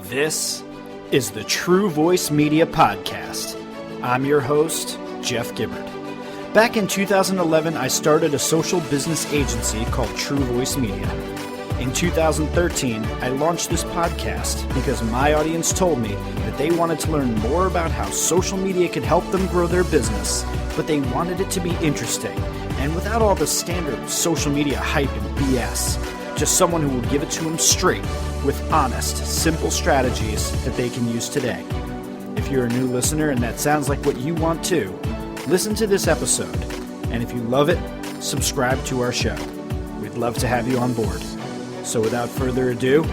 This is the True Voice Media Podcast. I'm your host, Jeff Gibbard. Back in 2011, I started a social business agency called True Voice Media. In 2013, I launched this podcast because my audience told me that they wanted to learn more about how social media could help them grow their business, but they wanted it to be interesting and without all the standard social media hype and BS. Just someone who will give it to them straight with honest, simple strategies that they can use today. If you're a new listener and that sounds like what you want too, listen to this episode. And if you love it, subscribe to our show. We'd love to have you on board. So without further ado,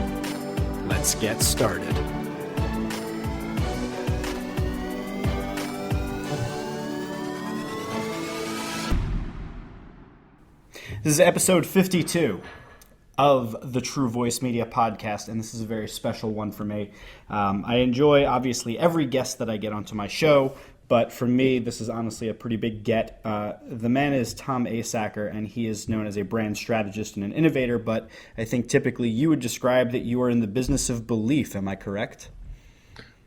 let's get started. This is episode 52 of the True Voice Media Podcast, and this is a very special one for me. I enjoy, obviously, every guest that I get onto my show, but for me, this is honestly a pretty big get. The man is Tom Asacker, and he is known as a brand strategist and an innovator, but I think typically you would describe that you are in the business of belief. Am I correct?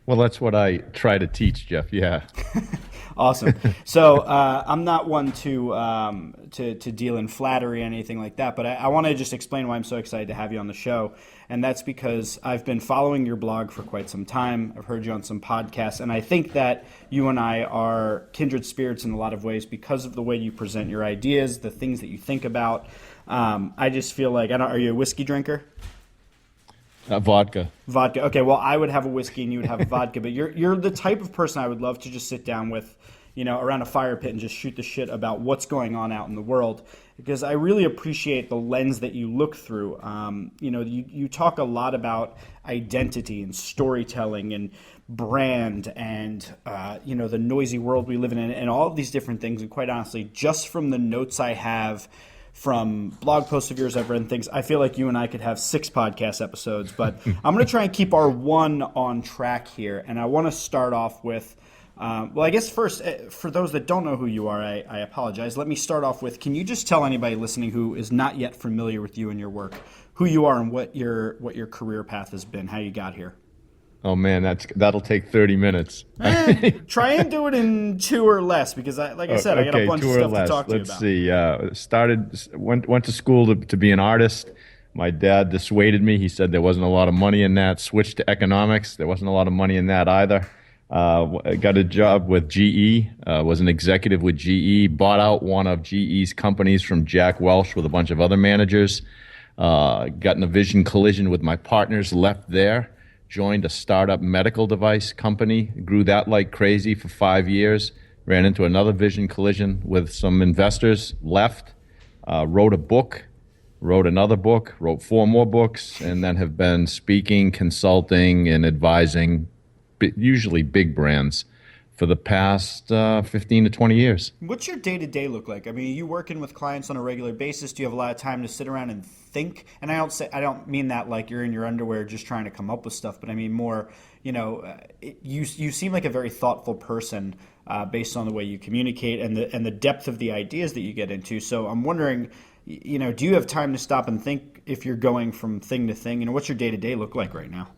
Well, that's what I try to teach, Jeff. Yeah. Awesome. So I'm not one to deal in flattery or anything like that, but I want to just explain why I'm so excited to have you on the show. And that's because I've been following your blog for quite some time. I've heard you on some podcasts, and I think that you and I are kindred spirits in a lot of ways because of the way you present your ideas, the things that you think about. I just feel like, are you a whiskey drinker? Vodka. Vodka. Okay, well, I would have a whiskey and you would have a vodka, but you're the type of person I would love to just sit down with, around a fire pit and just shoot the shit about what's going on out in the world, because I really appreciate the lens that you look through. You talk a lot about identity and storytelling and brand and, the noisy world we live in and all of these different things. And quite honestly, just from the notes I have from blog posts of yours I've read and things, I feel like you and I could have 6 podcast episodes, but I'm going to try and keep our one on track here. And I want to start off with, I guess first, for those that don't know who you are, I apologize. Let me start off with, can you just tell anybody listening who is not yet familiar with you and your work, who you are and what your career path has been, how you got here? Oh man, that'll take 30 minutes. Try and do it in 2 or less, because I got a bunch of stuff to talk to you about. Let's see. Went to school to be an artist. My dad dissuaded me. He said there wasn't a lot of money in that. Switched to economics. There wasn't a lot of money in that either. Got a job with GE. Was an executive with GE. Bought out one of GE's companies from Jack Welch with a bunch of other managers. Got in a vision collision with my partners. Left there. Joined a startup medical device company, grew that like crazy for 5 years, ran into another vision collision with some investors, left, wrote a book, wrote another book, wrote 4 more books, and then have been speaking, consulting, and advising, usually big brands, for the past 15 to 20 years. What's your day-to-day look like? I mean, are you working with clients on a regular basis? Do you have a lot of time to sit around and think? And I don't mean that like you're in your underwear just trying to come up with stuff, but I mean more, you seem like a very thoughtful person based on the way you communicate and the depth of the ideas that you get into. So I'm wondering, do you have time to stop and think if you're going from thing to thing? What's your day-to-day look like right now?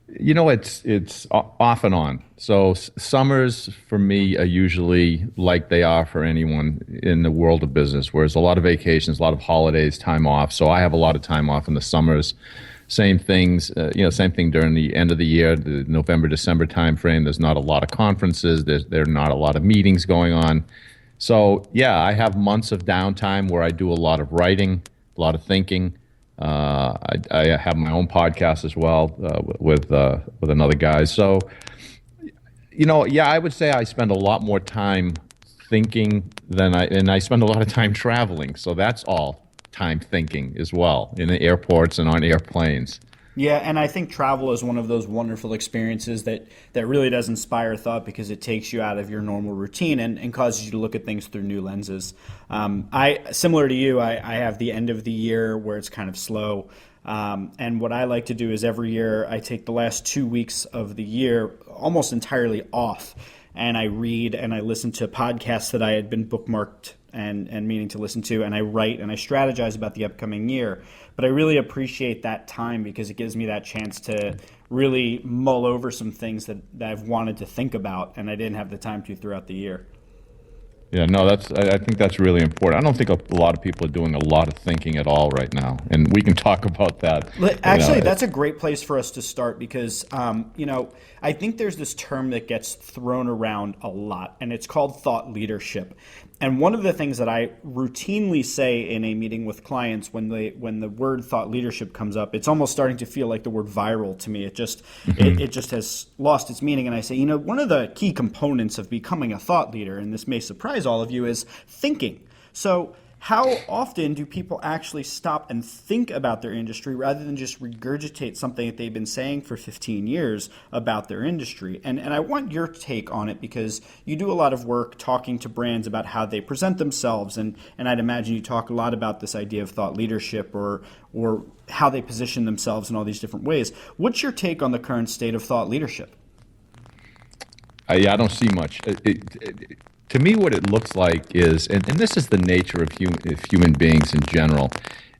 It's off and on. So summers for me are usually like they are for anyone in the world of business, where there's a lot of vacations, a lot of holidays, time off. So I have a lot of time off in the summers. Same thing during the end of the year, the November, December timeframe. There's not a lot of conferences. There are not a lot of meetings going on. So yeah, I have months of downtime where I do a lot of writing, a lot of thinking. I have my own podcast as well with another guy. So, I would say I spend a lot more time thinking and I spend a lot of time traveling. So that's all time thinking as well, in the airports and on airplanes. Yeah, and I think travel is one of those wonderful experiences that really does inspire thought, because it takes you out of your normal routine and causes you to look at things through new lenses. Similar to you, I have the end of the year where it's kind of slow. And what I like to do is every year I take the last 2 weeks of the year almost entirely off, and I read and I listen to podcasts that I had been bookmarked and meaning to listen to, and I write and I strategize about the upcoming year. But I really appreciate that time because it gives me that chance to really mull over some things that I've wanted to think about and I didn't have the time to throughout the year. Yeah, no, I think that's really important. I don't think a lot of people are doing a lot of thinking at all right now, and we can talk about that. Actually, that's a great place for us to start because, I think there's this term that gets thrown around a lot, and it's called thought leadership. And one of the things that I routinely say in a meeting with clients when the word thought leadership comes up, it's almost starting to feel like the word viral to me. It just it just has lost its meaning. And I say, one of the key components of becoming a thought leader, and this may surprise all of you, is thinking. So how often do people actually stop and think about their industry rather than just regurgitate something that they've been saying for 15 years about their industry? And I want your take on it because you do a lot of work talking to brands about how they present themselves. And I'd imagine you talk a lot about this idea of thought leadership or how they position themselves in all these different ways. What's your take on the current state of thought leadership? Yeah, I don't see much. To me, what it looks like is, and this is the nature of human beings in general,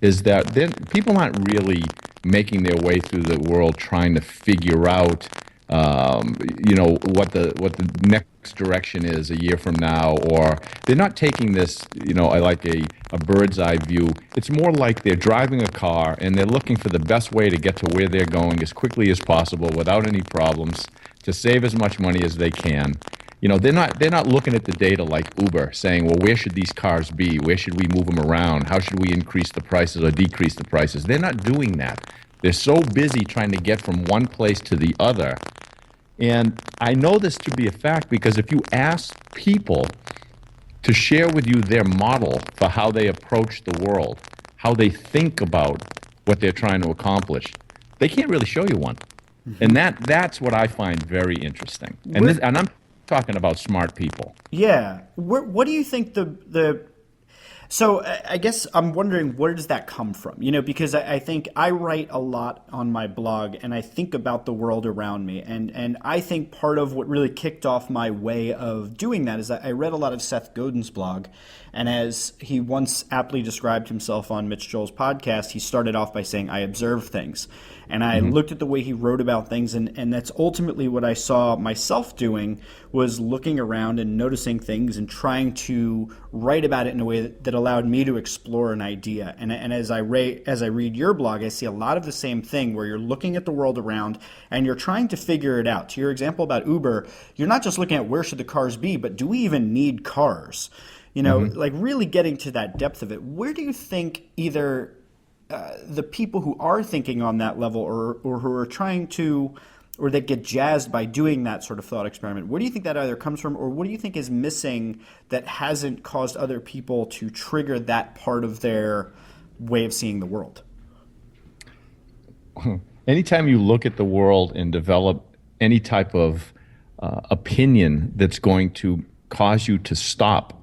is that people aren't really making their way through the world trying to figure out, what the next direction is a year from now, or they're not taking this, I like a bird's eye view. It's more like they're driving a car and they're looking for the best way to get to where they're going as quickly as possible without any problems, to save as much money as they can. They're not looking at the data like Uber, saying, well, where should these cars be? Where should we move them around? How should we increase the prices or decrease the prices? They're not doing that. They're so busy trying to get from one place to the other. And I know this to be a fact because if you ask people to share with you their model for how they approach the world, how they think about what they're trying to accomplish, they can't really show you one. Mm-hmm. And that's what I find very interesting. And I'm talking about smart people. Yeah. What do you think so I guess I'm wondering, where does that come from? Because I think I write a lot on my blog and I think about the world around me. And I think part of what really kicked off my way of doing that is that I read a lot of Seth Godin's blog. And as he once aptly described himself on Mitch Joel's podcast, he started off by saying, I observe things. And I looked at the way he wrote about things, and that's ultimately what I saw myself doing, was looking around and noticing things and trying to write about it in a way that allowed me to explore an idea. And as I read your blog, I see a lot of the same thing where you're looking at the world around and you're trying to figure it out. To your example about Uber, you're not just looking at where should the cars be, but do we even need cars? Like really getting to that depth of it. Where do you think either the people who are thinking on that level or who are trying to, or that get jazzed by doing that sort of thought experiment, where do you think that either comes from, or what do you think is missing that hasn't caused other people to trigger that part of their way of seeing the world? Anytime you look at the world and develop any type of opinion that's going to cause you to stop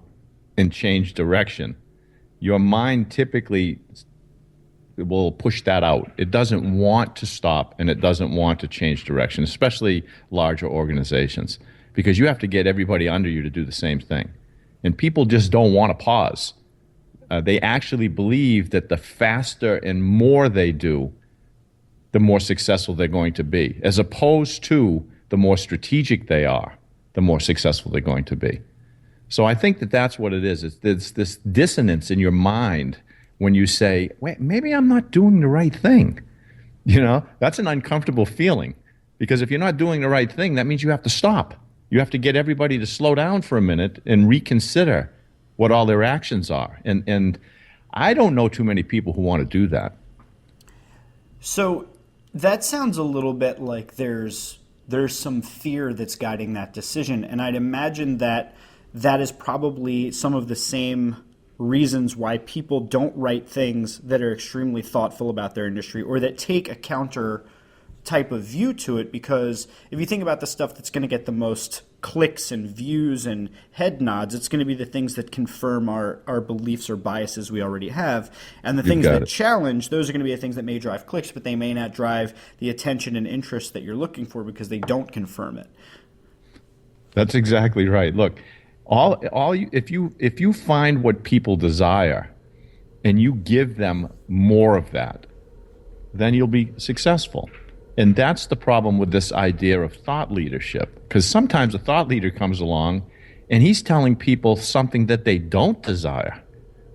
and change direction, your mind typically will push that out. It doesn't want to stop and it doesn't want to change direction, especially larger organizations, because you have to get everybody under you to do the same thing. And people just don't want to pause. They actually believe that the faster and more they do, the more successful they're going to be, as opposed to the more strategic they are, the more successful they're going to be. So I think that's what it is. It's this dissonance in your mind when you say, wait, maybe I'm not doing the right thing. That's an uncomfortable feeling, because if you're not doing the right thing, that means you have to stop. You have to get everybody to slow down for a minute and reconsider what all their actions are. And I don't know too many people who want to do that. So that sounds a little bit like there's some fear that's guiding that decision. And I'd imagine that is probably some of the same reasons why people don't write things that are extremely thoughtful about their industry or that take a counter type of view to it. Because if you think about the stuff that's going to get the most clicks and views and head nods, it's going to be the things that confirm our beliefs or biases we already have. And the things that challenge, those are going to be the things that may drive clicks, but they may not drive the attention and interest that you're looking for because they don't confirm it. That's exactly right. Look, If you find what people desire and you give them more of that, then you'll be successful. And that's the problem with this idea of thought leadership. Because sometimes a thought leader comes along and he's telling people something that they don't desire.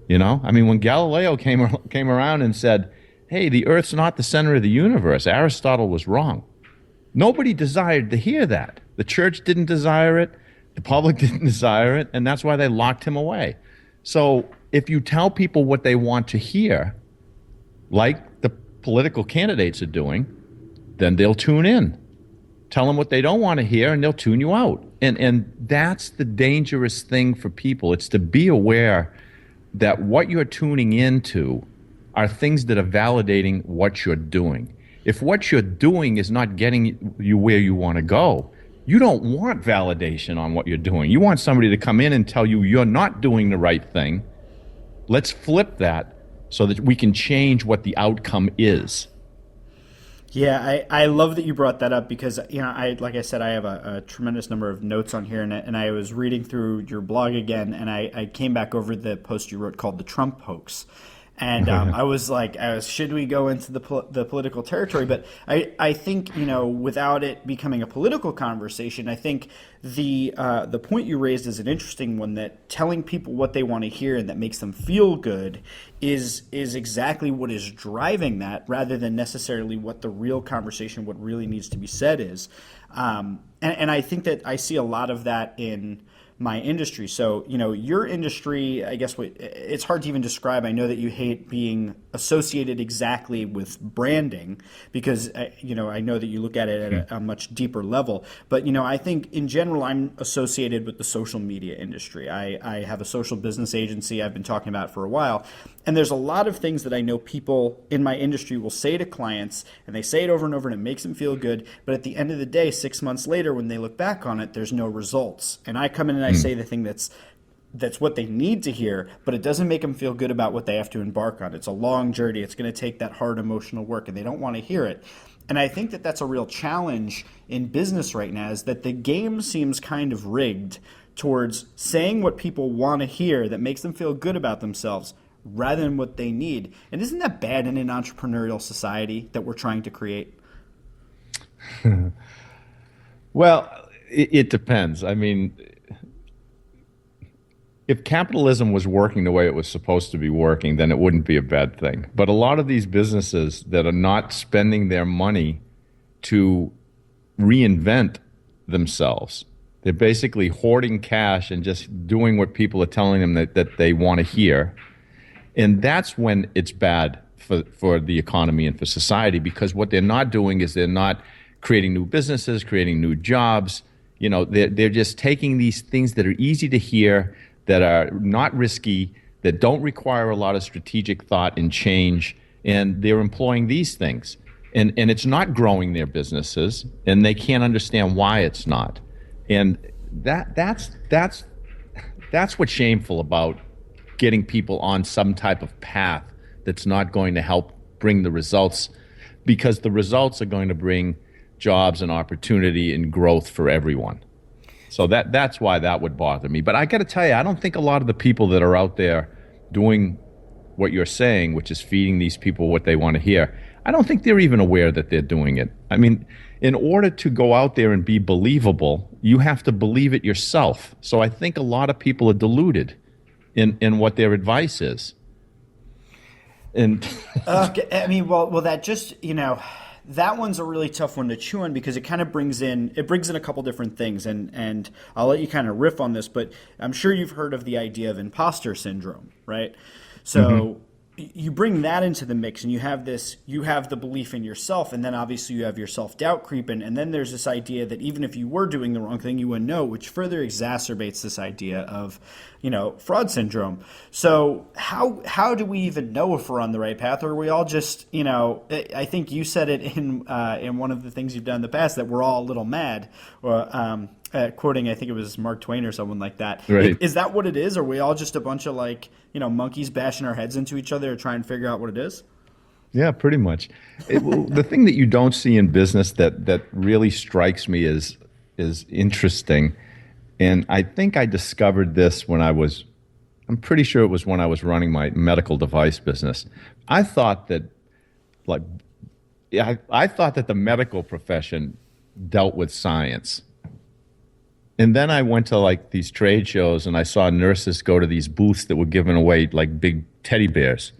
You know, I mean, when Galileo came around and said, "Hey, the Earth's not the center of the universe," Aristotle was wrong. Nobody desired to hear that. The church didn't desire it. The public didn't desire it, and that's why they locked him away. So if you tell people what they want to hear, like the political candidates are doing, then they'll tune in. Tell them what they don't want to hear, and they'll tune you out. And that's the dangerous thing for people. It's to be aware that what you're tuning into are things that are validating what you're doing. If what you're doing is not getting you where you want to go, you don't want validation on what you're doing. You want somebody to come in and tell you you're not doing the right thing. Let's flip that so that we can change what the outcome is. Yeah, I love that you brought that up because, like I said, I have a tremendous number of notes on here, and I was reading through your blog again, and I came back over the post you wrote called "The Trump Hoax." And I was like, should we go into the political territory? But I think, without it becoming a political conversation, I think the point you raised is an interesting one, that telling people what they want to hear and that makes them feel good is exactly what is driving that, rather than necessarily what the real conversation, what really needs to be said is. And I think that I see a lot of that in my industry. So, your industry, I guess it's hard to even describe. I know that you hate being associated exactly with branding because, I know that you look at it at a much deeper level. But, I think in general, I'm associated with the social media industry. I have a social business agency I've been talking about for a while. And there's a lot of things that I know people in my industry will say to clients, and they say it over and over, and it makes them feel good. But at the end of the day, 6 months later, when they look back on it, there's no results. And I come in and I say the thing that's what they need to hear, but it doesn't make them feel good about what they have to embark on. It's a long journey. It's going to take that hard emotional work, and they don't want to hear it. And I think that that's a real challenge in business right now, is that the game seems kind of rigged towards saying what people want to hear that makes them feel good about themselves, rather than what they need. And isn't that bad in an entrepreneurial society that we're trying to create? Well, it depends. I mean, if capitalism was working the way it was supposed to be working, then it wouldn't be a bad thing. But a lot of these businesses that are not spending their money to reinvent themselves, they're basically hoarding cash and just doing what people are telling them that they want to hear. And that's when it's bad for the economy and for society, because what they're not doing is they're not creating new businesses, creating new jobs. They're just taking these things that are easy to hear, that are not risky, that don't require a lot of strategic thought and change, and they're employing these things. And it's not growing their businesses, and they can't understand why it's not. And that's what's shameful about getting people on some type of path that's not going to help bring the results, because the results are going to bring jobs and opportunity and growth for everyone. So that's why that would bother me. But I got to tell you, I don't think a lot of the people that are out there doing what you're saying, which is feeding these people what they want to hear, I don't think they're even aware that they're doing it. I mean, in order to go out there and be believable, you have to believe it yourself. So I think a lot of people are deluded in what their advice is. And I mean, well, that just, that one's a really tough one to chew on, because it kind of brings in a couple different things, and I'll let you kind of riff on this, but I'm sure you've heard of the idea of imposter syndrome, right? So you bring that into the mix, and you have the belief in yourself, and then obviously you have your self-doubt creeping, and then there's this idea that even if you were doing the wrong thing, you wouldn't know, which further exacerbates this idea of, fraud syndrome. So how do we even know if we're on the right path, or are we all just, I think you said it in one of the things you've done in the past, that we're all a little mad, or quoting, I think it was Mark Twain or someone like that. Right. Is that what it is? Are we all just a bunch of monkeys bashing our heads into each other to try and figure out what it is? Yeah, pretty much. The thing that you don't see in business that really strikes me as interesting And I think I discovered this I'm pretty sure it was when I was running my medical device business. I thought that, like, I thought that the medical profession dealt with science. And then I went to like these trade shows and I saw nurses go to these booths that were giving away like big teddy bears.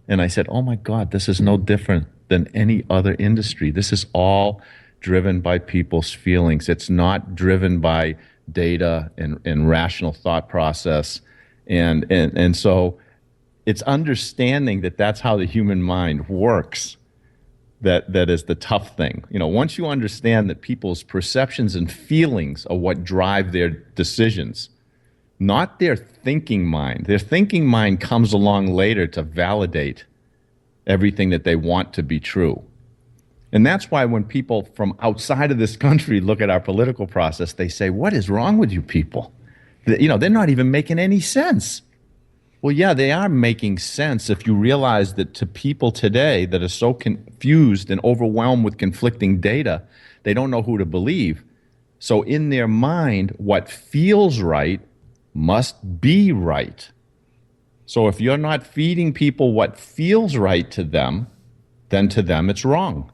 And I said, oh my God, this is no different than any other industry. This is all driven by people's feelings. It's not driven by data and rational thought process. And so it's understanding that that's how the human mind works that is the tough thing. You know, once you understand that people's perceptions and feelings are what drive their decisions, not their thinking mind. Their thinking mind comes along later to validate everything that they want to be true. And that's why when people from outside of this country look at our political process, they say, what is wrong with you people? You know, they're not even making any sense. Well, yeah, they are making sense if you realize that to people today that are so confused and overwhelmed with conflicting data, they don't know who to believe. So in their mind, what feels right must be right. So if you're not feeding people what feels right to them, then to them it's wrong.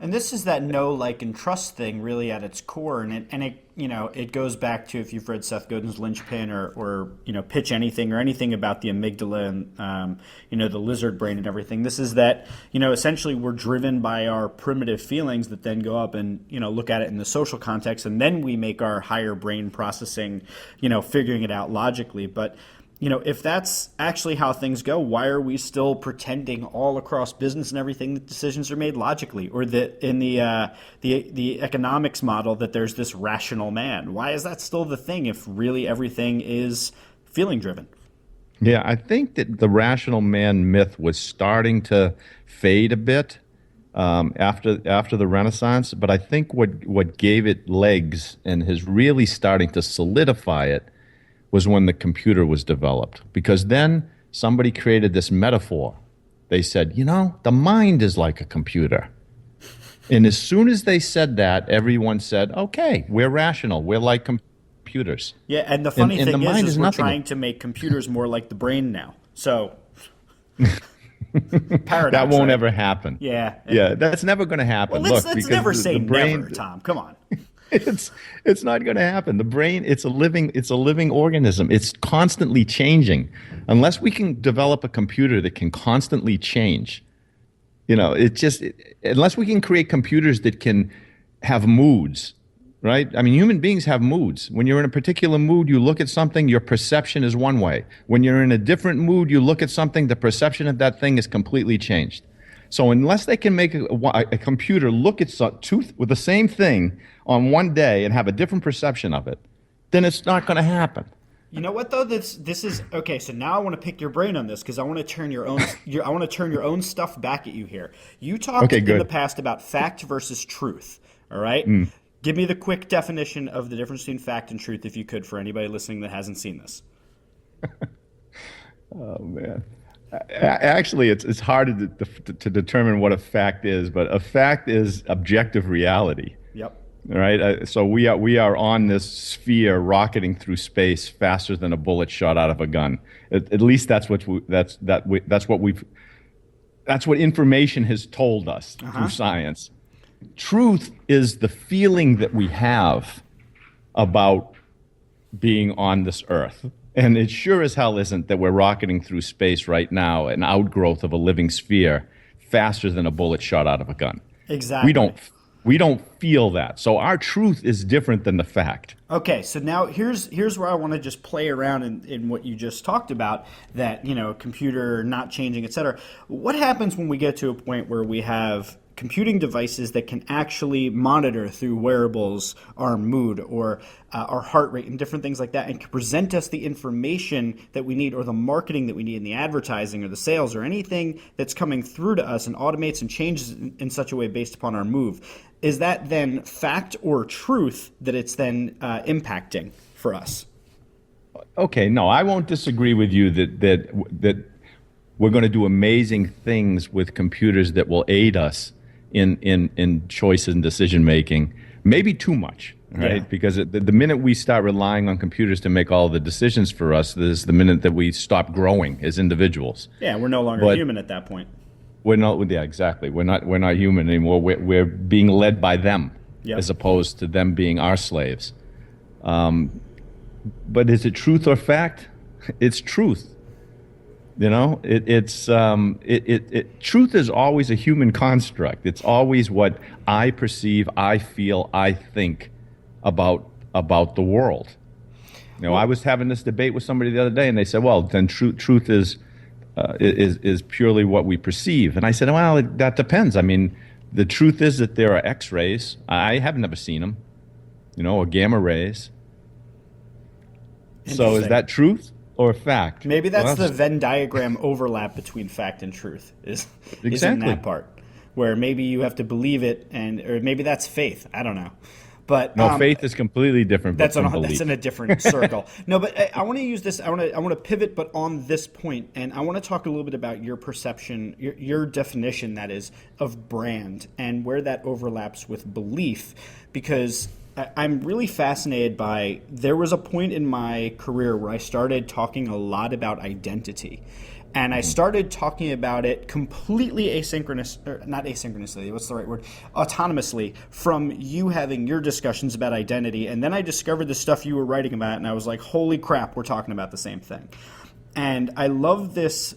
And this is that know, like, and trust thing really at its core. And it you know, it goes back to, if you've read Seth Godin's Linchpin or you know, Pitch Anything or anything about the amygdala and, you know, the lizard brain and everything. This is that, you know, essentially we're driven by our primitive feelings that then go up and, you know, look at it in the social context. And then we make our higher brain processing, you know, figuring it out logically. But you know, if that's actually how things go, why are we still pretending all across business and everything that decisions are made logically, or that in the economics model that there's this rational man? Why is that still the thing if really everything is feeling driven? Yeah, I think that the rational man myth was starting to fade a bit after the Renaissance, but I think what gave it legs and is really starting to solidify it was when the computer was developed. Because then somebody created this metaphor. They said, you know, the mind is like a computer. And as soon as they said that, everyone said, okay, we're rational. We're like computers. Yeah, and the funny thing is we're nothing. trying to make computers more like the brain now. So, paradox. That won't right? ever happen. Yeah. Yeah, that's never going to happen. Well, let's because never say the brain, never, Tom. Come on. It's not going to happen. The brain, it's a living organism. It's constantly changing. Unless we can develop a computer that can constantly change, you know, unless we can create computers that can have moods, right? I mean, human beings have moods. When you're in a particular mood, you look at something, your perception is one way. When you're in a different mood, you look at something, the perception of that thing is completely changed. So unless they can make a computer look at with the same thing on one day and have a different perception of it, then it's not going to happen. You know what though? This is okay. So now I want to pick your brain on this because I want to turn your own I want to turn your own stuff back at you here. You talked in the past about fact versus truth. All right. Give me the quick definition of the difference between fact and truth, if you could, for anybody listening that hasn't seen this. Oh man. Actually, it's hard to determine what a fact is, but a fact is objective reality. Yep. All right. So we are on this sphere rocketing through space faster than a bullet shot out of a gun. At least that's what information has told us through science. Truth is the feeling that we have about being on this earth. And it sure as hell isn't that we're rocketing through space right now, an outgrowth of a living sphere, faster than a bullet shot out of a gun. Exactly. We don't feel that. So our truth is different than the fact. Okay, so now here's where I want to just play around in what you just talked about, that, you know, computer not changing, et cetera. What happens when we get to a point where we have computing devices that can actually monitor through wearables our mood or our heart rate and different things like that, and can present us the information that we need, or the marketing that we need, in the advertising or the sales or anything that's coming through to us, and automates and changes in such a way based upon our move? Is that then fact or truth that it's then impacting for us? Okay, no, I won't disagree with you that we're going to do amazing things with computers that will aid us in choice and decision making. Maybe too much. right? Yeah. Because the minute we start relying on computers to make all the decisions for us, is the minute that we stop growing as individuals. Yeah, we're no longer But human at that point. we're not. Yeah, exactly. We're not human anymore. We're being led by them, Yep. as opposed to them being our slaves. But is it truth or fact? It's truth. Truth is always a human construct. It's always what I perceive, I feel, I think about the world. I was having this debate with somebody the other day, and they said, "Well, then truth is purely what we perceive." And I said, "Well, that depends. I mean, the truth is that there are X-rays. I have never seen them, or gamma rays. So is that truth or fact?" Maybe that's the Venn diagram overlap between fact and truth is in Exactly. that part, where maybe you have to believe it, or maybe that's faith. I don't know. But No, faith is completely different. that's from that's belief. in a different circle. No, but I want to use this. I want to pivot, but on this point, and I want to talk a little bit about your perception, your definition, that is, of brand, and where that overlaps with belief, because I'm really fascinated by. There was a point in my career where I started talking a lot about identity. And I started talking about it completely not asynchronously, what's the right word? Autonomously from you having your discussions about identity. And then I discovered the stuff you were writing about, and I was like, holy crap, we're talking about the same thing. And I love this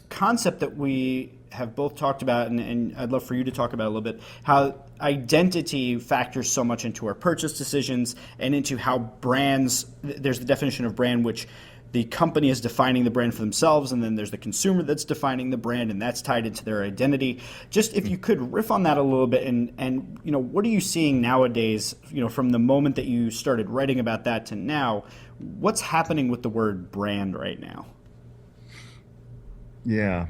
concept that we have both talked about, and I'd love for you to talk about a little bit, how identity factors so much into our purchase decisions and into how brands, there's the definition of brand, which the company is defining the brand for themselves, and then there's the consumer that's defining the brand, and that's tied into their identity. Just if you could riff on that a little bit, and what are you seeing nowadays, from the moment that you started writing about that to now, what's happening with the word brand right now? Yeah.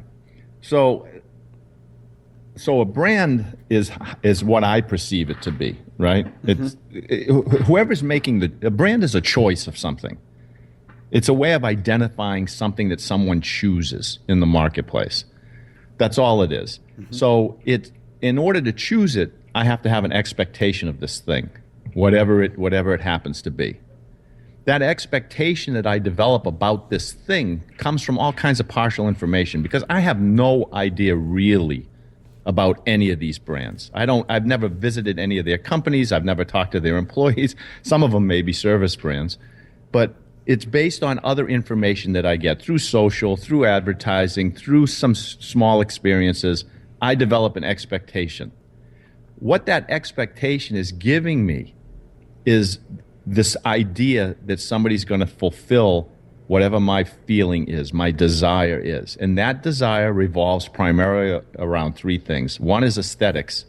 So a brand is what I perceive it to be, right? Whoever's making a brand is a choice of something. It's a way of identifying something that someone chooses in the marketplace. That's all it is. So in order to choose it, I have to have an expectation of this thing, whatever it happens to be. That expectation that I develop about this thing comes from all kinds of partial information, because I have no idea really about any of these brands. I've never visited any of their companies. I've never talked to their employees. Some of them may be service brands, but it's based on other information that I get through social, through advertising, through some small experiences. I develop an expectation. What that expectation is giving me is this idea that somebody's going to fulfill whatever my feeling is, my desire is. And that desire revolves primarily around three things. One is aesthetics.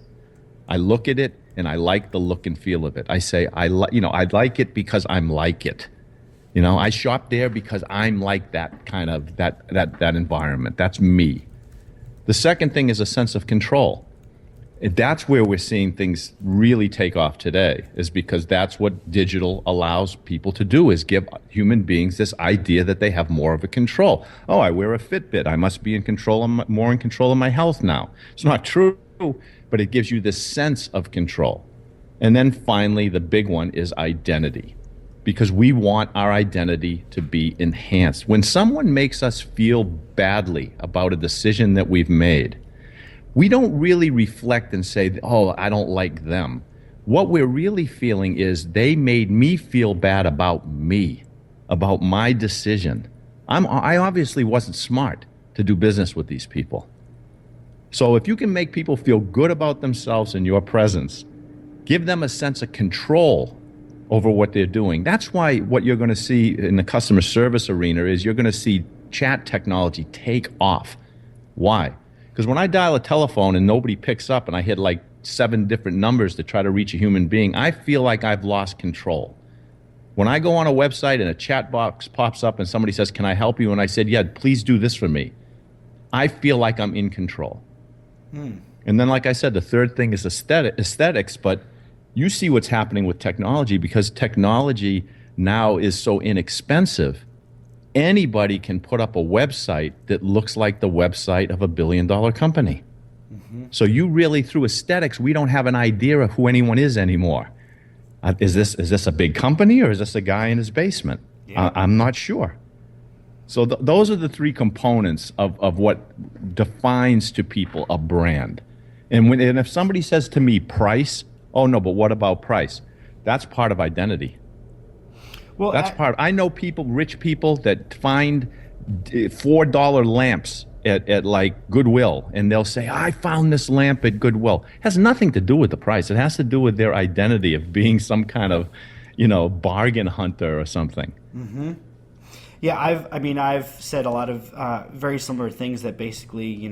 I look at it and I like the look and feel of it. I say, I like it because I'm like it. I shop there because I'm like that kind of that environment. That's me. The second thing is a sense of control. That's where we're seeing things really take off today, is because that's what digital allows people to do, is give human beings this idea that they have more of a control. Oh, I wear a Fitbit. I must be more in control of my health now. It's not true, but it gives you this sense of control. And then finally, the big one is identity, because we want our identity to be enhanced. When someone makes us feel badly about a decision that we've made, we don't really reflect and say, oh, I don't like them. What we're really feeling is they made me feel bad about me, about my decision. I obviously wasn't smart to do business with these people. So if you can make people feel good about themselves in your presence, give them a sense of control over what they're doing. That's why what you're going to see in the customer service arena is you're going to see chat technology take off. Why? Because when I dial a telephone and nobody picks up and I hit like 7 different numbers to try to reach a human being, I feel like I've lost control. When I go on a website and a chat box pops up and somebody says, "Can I help you?" and I said, "Yeah, please do this for me," I feel like I'm in control. And then, like I said, the third thing is aesthetics, but you see what's happening with technology, because technology now is so inexpensive. Anybody can put up a website that looks like the website of a billion-dollar company. So you really, through aesthetics, we don't have an idea of who anyone is anymore. Is this a big company or is this a guy in his basement? Yeah. I'm not sure. So those are the three components of what defines to people a brand. And if somebody says to me price, oh no, but what about price? That's part of identity. Well, I know people, rich people, that find $4 lamps at like Goodwill, and they'll say, I found this lamp at Goodwill. It has nothing to do with the price. It has to do with their identity of being some kind of, bargain hunter or something. Mm-hmm. Yeah, I've said a lot of very similar things that basically,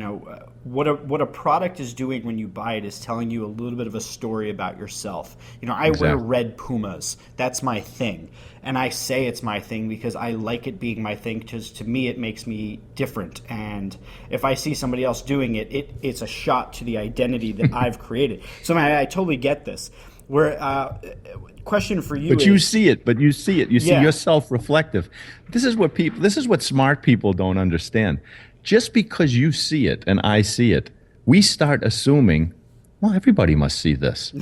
what a product is doing when you buy it is telling you a little bit of a story about yourself. I wear red Pumas. That's my thing. And I say it's my thing because I like it being my thing, because to me it makes me different. And if I see somebody else doing it, it's a shot to the identity that I've created. So I totally get this. Question for you. But you see it. You see yourself reflective. This is what smart people don't understand. Just because you see it and I see it, we start assuming, well, everybody must see this.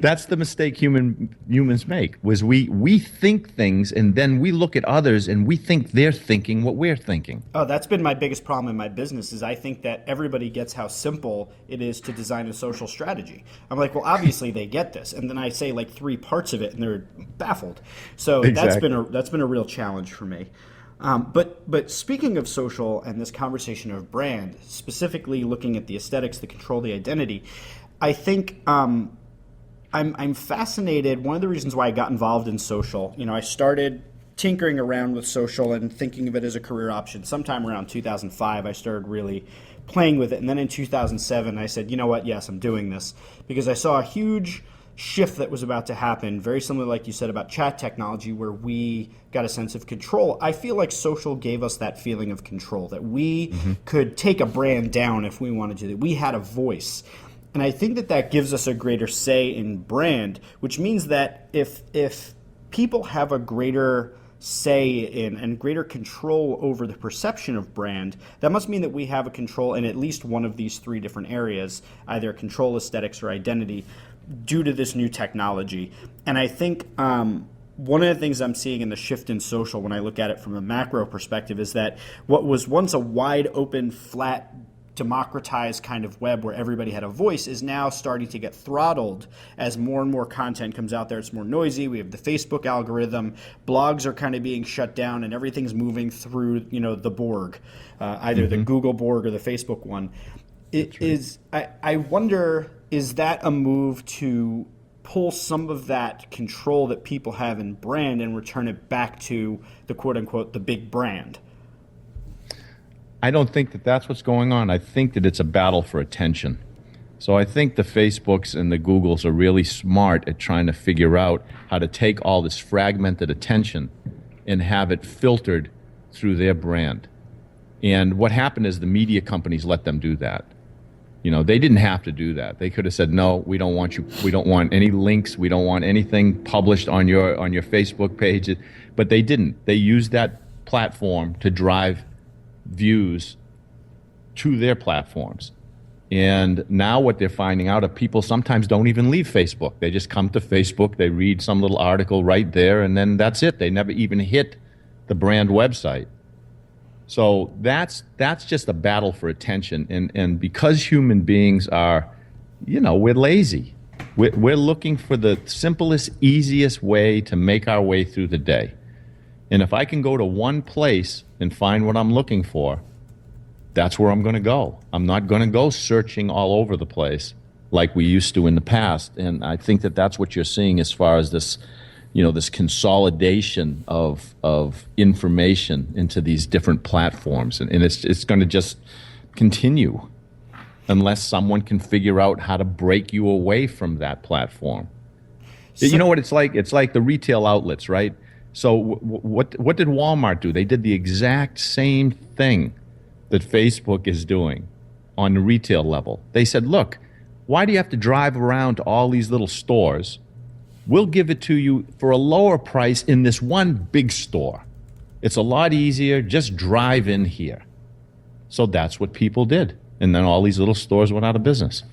That's the mistake humans make, was we think things and then we look at others and we think they're thinking what we're thinking. Oh, that's been my biggest problem in my business, is I think that everybody gets how simple it is to design a social strategy. I'm like, well, obviously they get this. And then I say like 3 parts of it and they're baffled. So Exactly. that's been a real challenge for me. But speaking of social and this conversation of brand, specifically looking at the aesthetics, the control, the identity, I think I'm fascinated. One of the reasons why I got involved in social, I started tinkering around with social and thinking of it as a career option. Sometime around 2005, I started really playing with it. And then in 2007, I said, you know what? Yes, I'm doing this, because I saw a huge shift that was about to happen, very similar, like you said, about chat technology, where we got a sense of control. I feel like social gave us that feeling of control, that we could take a brand down if we wanted to, that we had a voice. And I think that gives us a greater say in brand, which means that if people have a greater say in and greater control over the perception of brand, that must mean that we have a control in at least one of these 3 different areas, either control, aesthetics, or identity, due to this new technology. And I think one of the things I'm seeing in the shift in social, when I look at it from a macro perspective, is that what was once a wide open, flat, democratized kind of web where everybody had a voice is now starting to get throttled as more and more content comes out there. It's more noisy. We have the Facebook algorithm. Blogs are kind of being shut down, and everything's moving through, the Borg, either the Google Borg or the Facebook one. I wonder, is that a move to pull some of that control that people have in brand and return it back to the quote unquote the big brand? I don't think that that's what's going on. I think that it's a battle for attention. So I think the Facebooks and the Googles are really smart at trying to figure out how to take all this fragmented attention and have it filtered through their brand. And what happened is the media companies let them do that. They didn't have to do that. They could have said, no, we don't want you. We don't want any links. We don't want anything published on your Facebook page. But they didn't. They used that platform to drive views to their platforms. And now what they're finding out are people sometimes don't even leave Facebook. They just come to Facebook, they read some little article right there, and then that's it. They never even hit the brand website. So that's just a battle for attention. And because human beings are, we're lazy. We're looking for the simplest, easiest way to make our way through the day. And if I can go to one place and find what I'm looking for, that's where I'm going to go. I'm not going to go searching all over the place like we used to in the past. And I think that that's what you're seeing as far as this, this consolidation of information into these different platforms. And it's going to just continue unless someone can figure out how to break you away from that platform. You know what it's like? It's like the retail outlets, right? So what did Walmart do? They did the exact same thing that Facebook is doing on the retail level. They said, look, why do you have to drive around to all these little stores? We'll give it to you for a lower price in this one big store. It's a lot easier. Just drive in here. So that's what people did. And then all these little stores went out of business.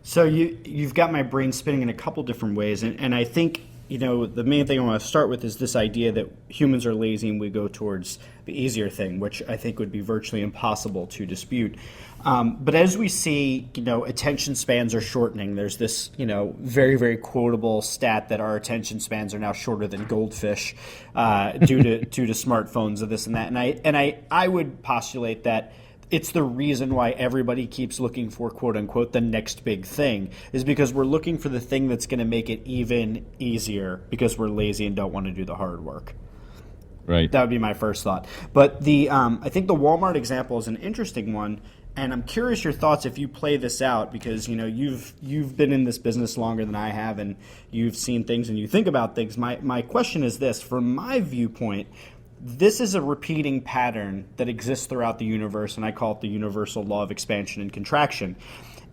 So you've got my brain spinning in a couple different ways, and I think the main thing I want to start with is this idea that humans are lazy and we go towards the easier thing, which I think would be virtually impossible to dispute. But as we see, attention spans are shortening. There's this, very, very quotable stat that our attention spans are now shorter than goldfish due to smartphones and this and that. And I would postulate that it's the reason why everybody keeps looking for, quote unquote, the next big thing, is because we're looking for the thing that's going to make it even easier because we're lazy and don't want to do the hard work. Right. That would be my first thought. But I think the Walmart example is an interesting one, and I'm curious your thoughts if you play this out, because you've been in this business longer than I have, and you've seen things and you think about things. My question is this: from my viewpoint, this is a repeating pattern that exists throughout the universe, and I call it the universal law of expansion and contraction.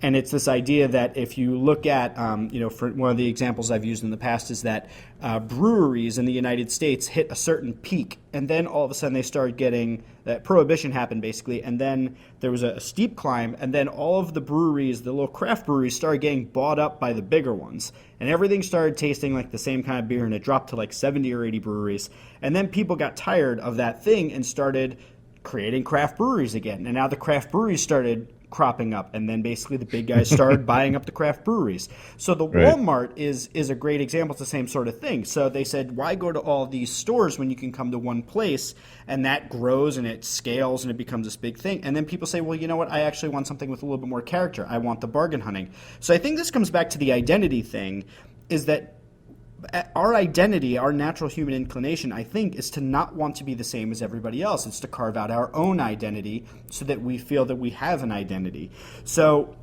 And it's this idea that if you look at, for one of the examples I've used in the past is that breweries in the United States hit a certain peak, and then all of a sudden they started getting, prohibition happened basically, and then there was a steep climb, and then all of the breweries, the little craft breweries, started getting bought up by the bigger ones. And everything started tasting like the same kind of beer, and it dropped to like 70 or 80 breweries. And then people got tired of that thing and started creating craft breweries again. And now the craft breweries started cropping up, and then basically the big guys started buying up the craft breweries. So the Walmart is a great example. It's the same sort of thing. So they said, why go to all these stores when you can come to one place? And that grows and it scales and it becomes this big thing. And then people say, well, you know what? I actually want something with a little bit more character. I want the bargain hunting. So I think this comes back to the identity thing, is that our identity, our natural human inclination, I think, is to not want to be the same as everybody else. It's to carve out our own identity so that we feel that we have an identity. So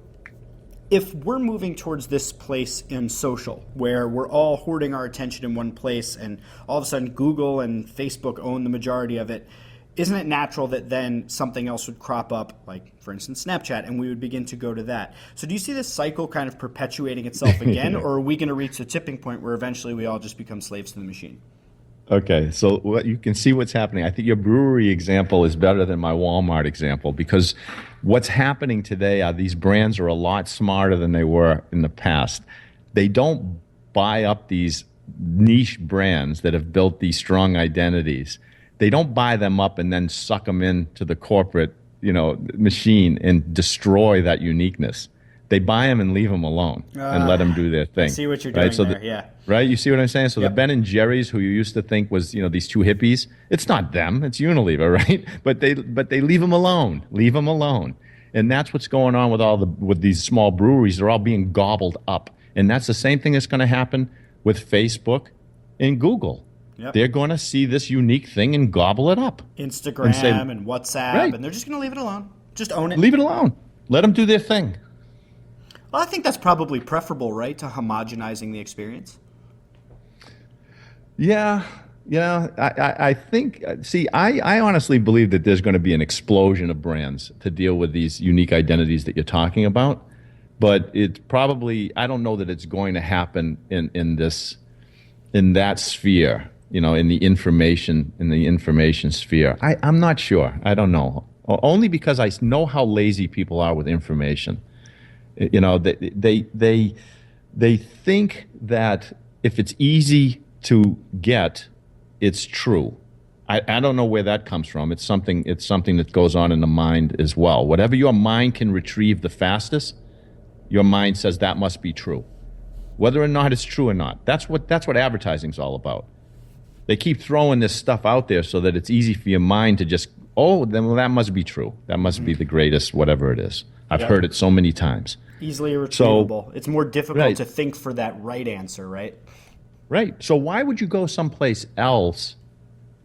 if we're moving towards this place in social where we're all hoarding our attention in one place and all of a sudden Google and Facebook own the majority of it, isn't it natural that then something else would crop up, like, for instance, Snapchat, and we would begin to go to that? So do you see this cycle kind of perpetuating itself again, or are we going to reach the tipping point where eventually we all just become slaves to the machine? Okay, so you can see what's happening. I think your brewery example is better than my Walmart example, because what's happening today are these brands are a lot smarter than they were in the past. They don't buy up these niche brands that have built these strong identities. They don't buy them up and then suck them into the corporate, machine and destroy that uniqueness. They buy them and leave them alone and let them do their thing. I see what you're doing there, yeah. Right? You see what I'm saying? So Yep. the Ben and Jerry's, who you used to think was, these two hippies, it's not them, it's Unilever, right? But they leave them alone. Leave them alone. And that's what's going on with these small breweries. They're all being gobbled up. And that's the same thing that's going to happen with Facebook and Google. Yep. They're going to see this unique thing and gobble it up. Instagram and WhatsApp, Right. and they're just going to leave it alone. Just own it. Leave it alone. Let them do their thing. Well, I think that's probably preferable, right, to homogenizing the experience? Yeah. I think, I honestly believe that there's going to be an explosion of brands to deal with these unique identities that you're talking about. But it's probably, I don't know that it's going to happen in that sphere, in the information sphere. I'm not sure. I don't know. Only because I know how lazy people are with information. They think that if it's easy to get, it's true. I don't know where that comes from. It's something that goes on in the mind as well. Whatever your mind can retrieve the fastest, your mind says that must be true. Whether or not it's true or not. That's what advertising's all about. They keep throwing this stuff out there so that it's easy for your mind to just, that must be true. That must be the greatest, whatever it is. I've heard it so many times. Easily retrievable. It's more difficult Right. to think for that right answer, right? Right. So why would you go someplace else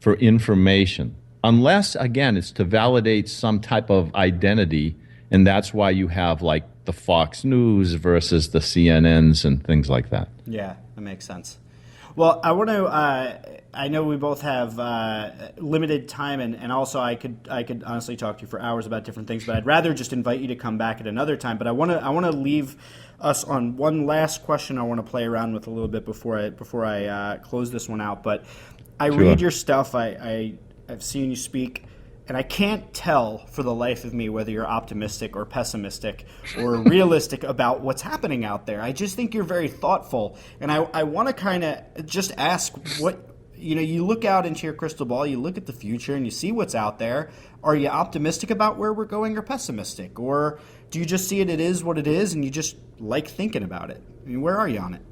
for information? Unless, again, it's to validate some type of identity, and that's why you have, like, the Fox News versus the CNNs and things like that. Yeah, that makes sense. Well, I want to. I know we both have limited time, and also I could honestly talk to you for hours about different things. But I'd rather just invite you to come back at another time. But I want to leave us on one last question. I want to play around with a little bit before I close this one out. But I read your stuff. I've seen you speak. and I can't tell for the life of me whether you're optimistic or pessimistic or realistic about what's happening out there. I just think you're very thoughtful, and I want to kind of just ask what, you look out into your crystal ball, you look at the future, and you see what's out there. Are you optimistic about where we're going or pessimistic? Or do you just see it is what it is, and you just like thinking about it? I mean, where are you on it?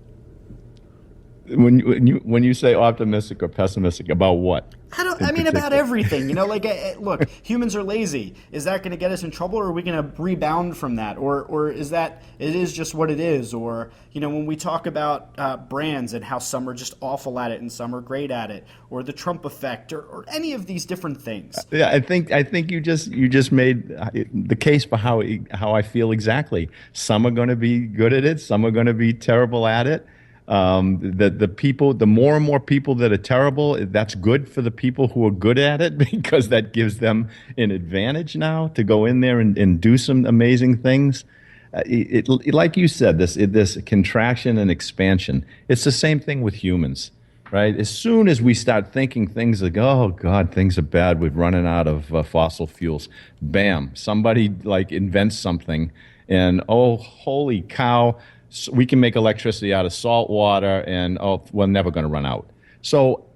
When you say optimistic or pessimistic about what? About everything. Look, humans are lazy. Is that going to get us in trouble, or are we going to rebound from that? Or is that it is just what it is? Or, when we talk about brands and how some are just awful at it and some are great at it, or the Trump effect, or any of these different things. Yeah, I think you just made the case for how I feel exactly. Some are going to be good at it. Some are going to be terrible at it. The more and more people that are terrible, that's good for the people who are good at it, because that gives them an advantage now to go in there and do some amazing things. Like you said, this contraction and expansion, it's the same thing with humans, right? As soon as we start thinking things like, oh God, things are bad, we're running out of fossil fuels, bam, somebody invents something, and oh, holy cow, so we can make electricity out of salt water, and we're never going to run out. So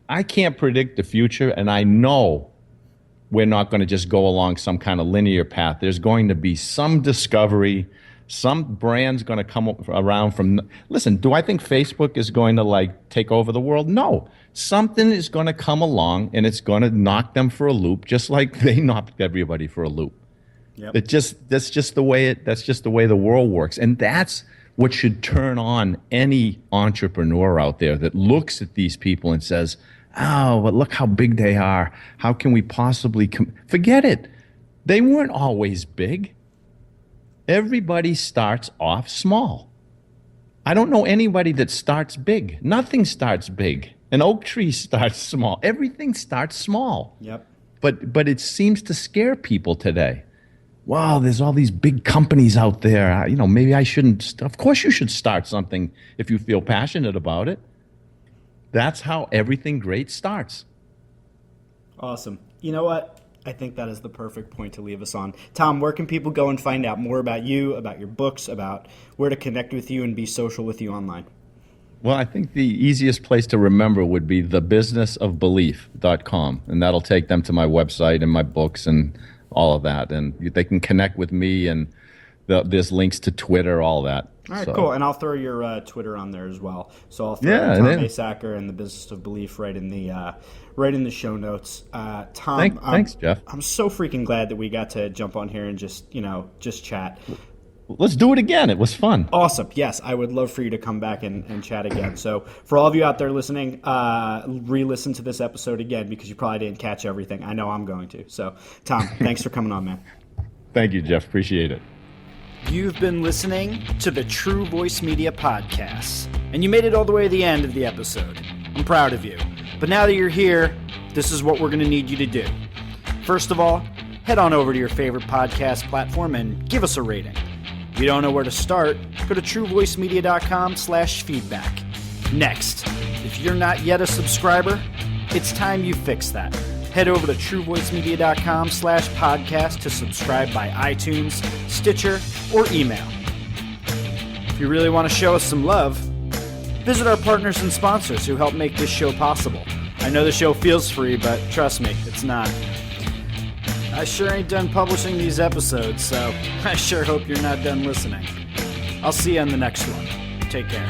I can't predict the future, and I know we're not going to just go along some kind of linear path. There's going to be some discovery, some brand's going to come around from. Listen, do I think Facebook is going to take over the world? No. Something is going to come along, and it's going to knock them for a loop, just like they knocked everybody for a loop. Yep. That's just the way the world works, and that's what should turn on any entrepreneur out there that looks at these people and says, "Oh, but look how big they are. How can we possibly forget it? They weren't always big. Everybody starts off small. I don't know anybody that starts big. Nothing starts big. An oak tree starts small. Everything starts small. Yep. But it seems to scare people today. Wow, there's all these big companies out there. Maybe I shouldn't. Of course you should start something if you feel passionate about it. That's how everything great starts. Awesome. You know what? I think that is the perfect point to leave us on. Tom, where can people go and find out more about you, about your books, about where to connect with you and be social with you online? Well, I think the easiest place to remember would be thebusinessofbelief.com, and that'll take them to my website and my books and all of that, and they can connect with me, and there's links to Twitter, all that. All right, cool. And I'll throw your Twitter on there as well. So I'll throw Tom Asacker and the Business of Belief right in the show notes. Tom, thanks, Jeff. I'm so freaking glad that we got to jump on here and just chat. Let's do it again. It was fun. Awesome. Yes, I would love for you to come back and chat again. So for all of you out there listening, re-listen to this episode again, because you probably didn't catch everything. I know I'm going to. So, Tom, thanks for coming on, man. Thank you, Jeff. Appreciate it. You've been listening to the True Voice Media Podcast, and you made it all the way to the end of the episode. I'm proud of you. But now that you're here, this is what we're going to need you to do. First of all, head on over to your favorite podcast platform and give us a rating. If you don't know where to start, go to truevoicemedia.com/feedback. Next, if you're not yet a subscriber, it's time you fix that. Head over to truevoicemedia.com/podcast to subscribe by iTunes, Stitcher, or email. If you really want to show us some love, visit our partners and sponsors who help make this show possible. I know the show feels free, but trust me, it's not. I sure ain't done publishing these episodes, so I sure hope you're not done listening. I'll see you on the next one. Take care.